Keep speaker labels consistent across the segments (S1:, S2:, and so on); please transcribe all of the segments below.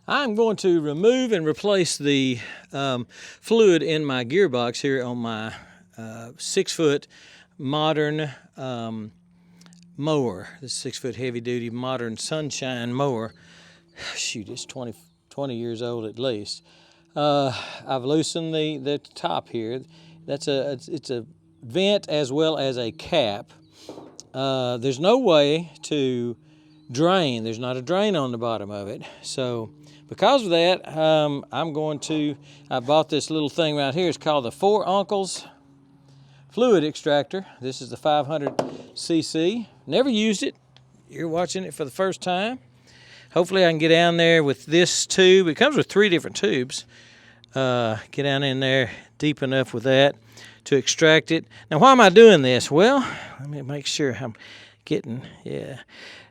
S1: I'm going to remove and replace the fluid in my gearbox here on my 6-foot modern mower. This 6-foot heavy-duty modern sunshine mower. Shoot, it's 20 years old at least. I've loosened the top here. It's a vent as well as a cap. There's no way to drain. There's not a drain on the bottom of it. So because of that, I bought this little thing right here. It's called the 4 Uncles Fluid Extractor. This is the 500cc. Never used it. You're watching it for the first time. Hopefully I can get down there with this tube. It comes with 3 different tubes. Get down in there deep enough with that to extract it. Now, why am I doing this? Well, let me make sure I'm getting, yeah.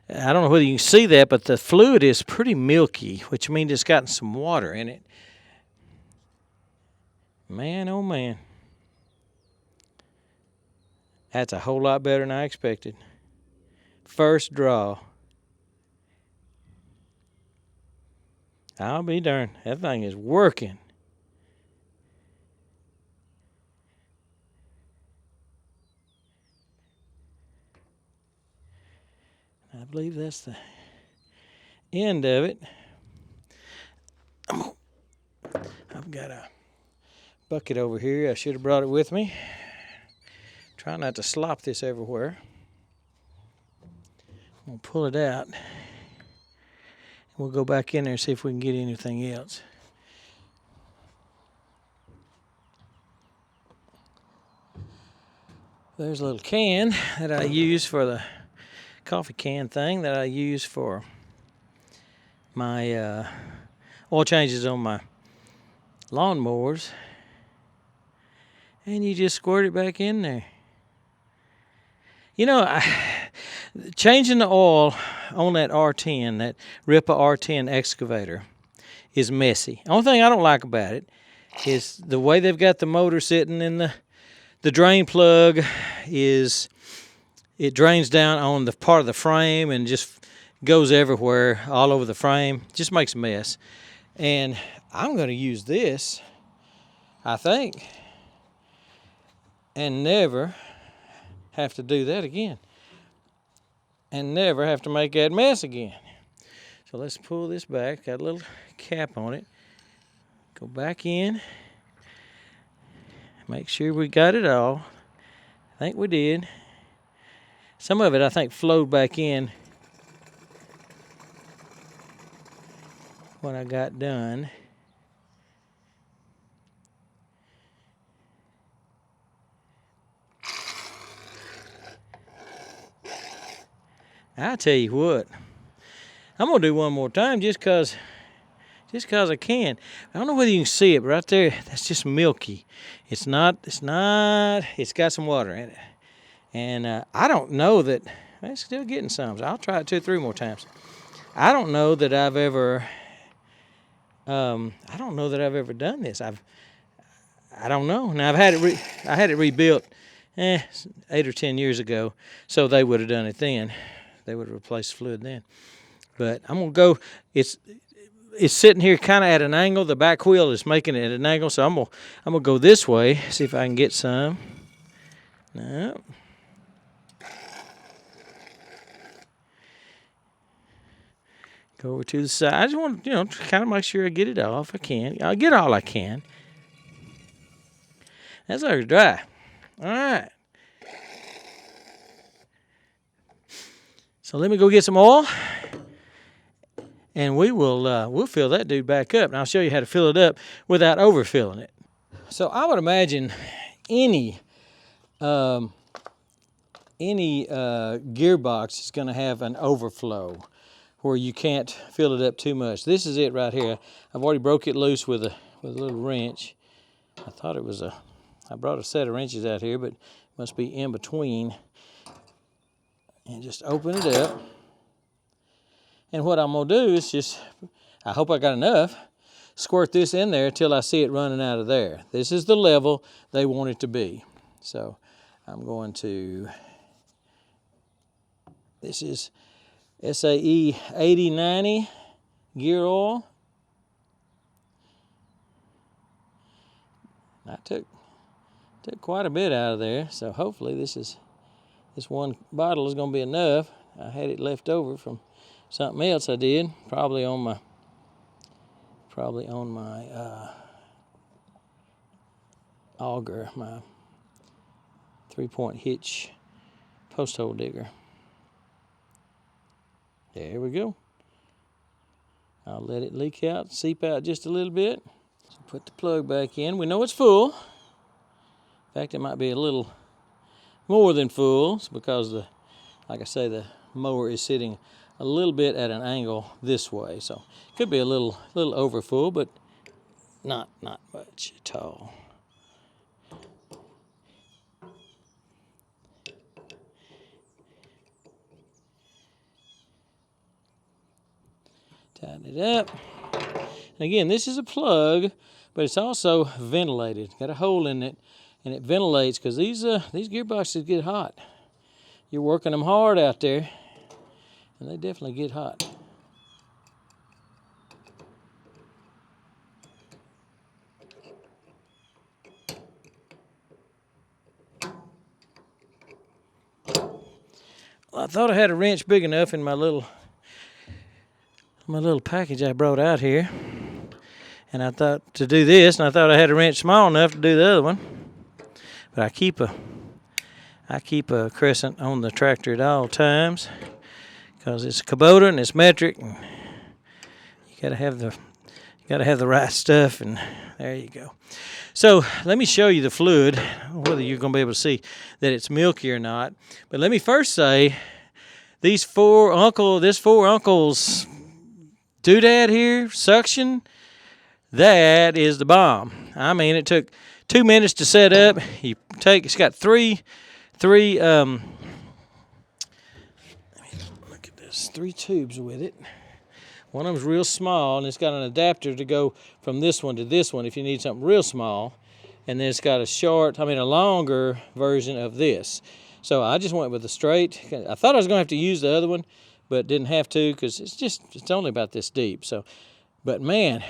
S1: I don't know whether you can see that, but the fluid is pretty milky, which means it's gotten some water in it. Man, oh man. That's a whole lot better than I expected. First draw. I'll be darned. That thing is working. I believe that's the end of it. I've got a bucket over here. I should have brought it with me. Try not to slop this everywhere. I'm going to pull it out. We'll go back in there and see if we can get anything else. There's a little can that I use for the coffee can thing that I use for my oil changes on my lawnmowers. And you just squirt it back in there. You know, changing the oil on that R10, that Ripa R10 excavator, is messy. The only thing I don't like about it is the way they've got the motor sitting in the drain plug is it drains down on the part of the frame and just goes everywhere, all over the frame. Just makes a mess. And I'm going to use this, I think, and never have to do that again. And never have to make that mess again. So let's pull this back. Got a little cap on it. Go back in. Make sure we got it all. I think we did. Some of it I think flowed back in when I got done. I tell you what, I'm gonna do one more time just cause I can. I don't know whether you can see it, but right there, that's just milky. It's got some water in it. And I don't know that, it's still getting some, so I'll try it 2 or 3 more times. I don't know that I've ever done this. I don't know. Now I had it rebuilt 8 or 10 years ago, so they would have done it then. They would have replaced fluid then. But I'm gonna go. It's sitting here kind of at an angle. The back wheel is making it at an angle, so I'm gonna go this way. See if I can get some. No. Go over to the side. I just want to, kind of make sure I get it all if I can. I'll get all I can. That's already dry. All right. So let me go get some oil, and we'll fill that dude back up, and I'll show you how to fill it up without overfilling it. So I would imagine any gearbox is going to have an overflow where you can't fill it up too much. This is it right here. I've already broke it loose with a little wrench. I thought it was I brought a set of wrenches out here, but it must be in between. And just open it up. And what I'm gonna do is I hope I got enough, squirt this in there till I see it running out of there. This is the level they want it to be. So I'm going to, this is SAE 8090 gear oil. I took quite a bit out of there, so hopefully this one bottle is going to be enough. I had it left over from something else I did, probably on my auger, my 3-point hitch post hole digger. There we go. I'll let it leak out, seep out just a little bit. So put the plug back in. We know it's full. In fact, it might be a little more than full because like I say, the mower is sitting a little bit at an angle this way. So it could be a little over full, but not much at all. Tighten it up. And again, this is a plug, but it's also ventilated. Got a hole in it, and it ventilates because these gearboxes get hot. You're working them hard out there, and they definitely get hot. Well, I thought I had a wrench big enough in my little package I brought out here, and I thought to do this, and I thought I had a wrench small enough to do the other one, but I keep a crescent on the tractor at all times because it's a Kubota and it's metric, and you gotta have the right stuff, and there you go. So let me show you the fluid, whether you're gonna be able to see that it's milky or not. But let me first say, this four uncles doodad here, suction, that is the bomb. I mean, it took 2 minutes to set up. It's got three tubes with it. One of them's real small, and it's got an adapter to go from this one to this one if you need something real small. And then it's got a longer version of this. So I just went with the straight. I thought I was going to have to use the other one, but didn't have to because it's only about this deep. So, but man,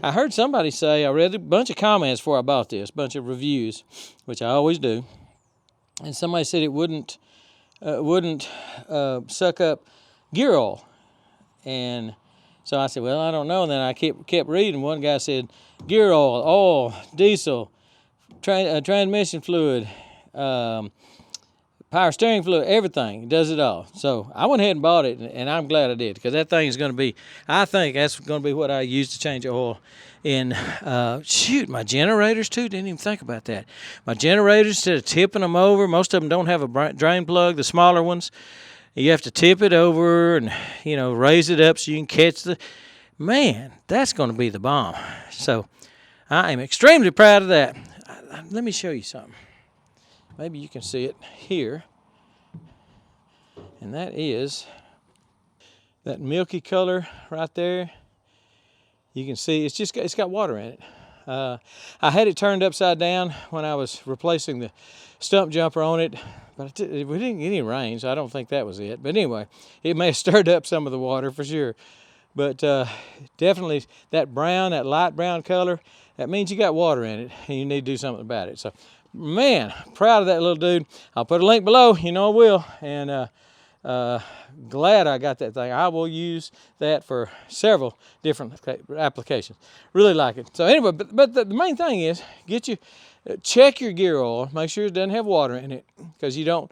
S1: I heard somebody say, I read a bunch of comments before I bought this, a bunch of reviews, which I always do, and somebody said it wouldn't suck up gear oil. And so I said, well, I don't know. And then I kept reading. One guy said, gear oil, diesel, transmission fluid, power steering fluid, everything. It does it all. So I went ahead and bought it, and I'm glad I did because that thing is going to be, I think that's going to be what I use to change oil in, my generators too. Didn't even think about that. My generators, instead of tipping them over, most of them don't have a drain plug, the smaller ones. You have to tip it over and, raise it up so you can catch man, that's going to be the bomb. So I am extremely proud of that. Let me show you something. Maybe you can see it here. And that is that milky color right there. You can see it's got water in it. I had it turned upside down when I was replacing the stump jumper on it, but we didn't get any rain, so I don't think that was it. But anyway, it may have stirred up some of the water for sure. But definitely that light brown color, that means you got water in it, and you need to do something about it. So, man, proud of that little dude. I'll put a link below, I will. And glad I got that thing. I will use that for several different applications. Really like it. So anyway, but the main thing is check your gear oil. Make sure it doesn't have water in it, because you don't,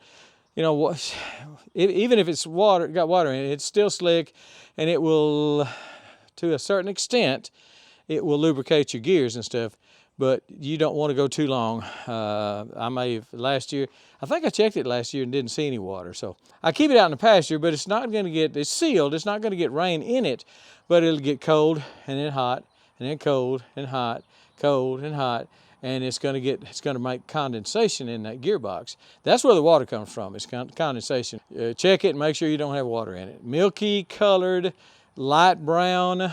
S1: even if it's got water in it, it's still slick, and it will, to a certain extent, it will lubricate your gears and stuff. But you don't want to go too long. I think I checked it last year and didn't see any water. So I keep it out in the pasture, but it's sealed. It's not going to get rain in it, but it'll get cold and then hot and then cold and hot, cold and hot. And it's going to make condensation in that gearbox. That's where the water comes from. It's condensation. Check it and make sure you don't have water in it. Milky colored, light brown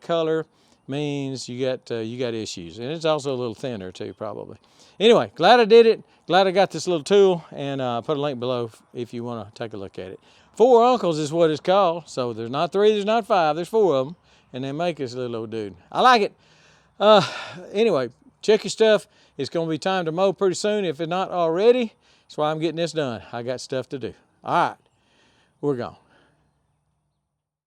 S1: color means you got issues, and it's also a little thinner too, probably. Anyway, glad I did it. Glad I got this little tool, and put a link below if you want to take a look at it. 4 uncles is what it's called. So there's not 3, there's not 5, there's 4 of them, and they make this little old dude. I like it. Anyway, check your stuff. It's going to be time to mow pretty soon, if it's not already. That's why I'm getting this done. I got stuff to do. All right, we're gone.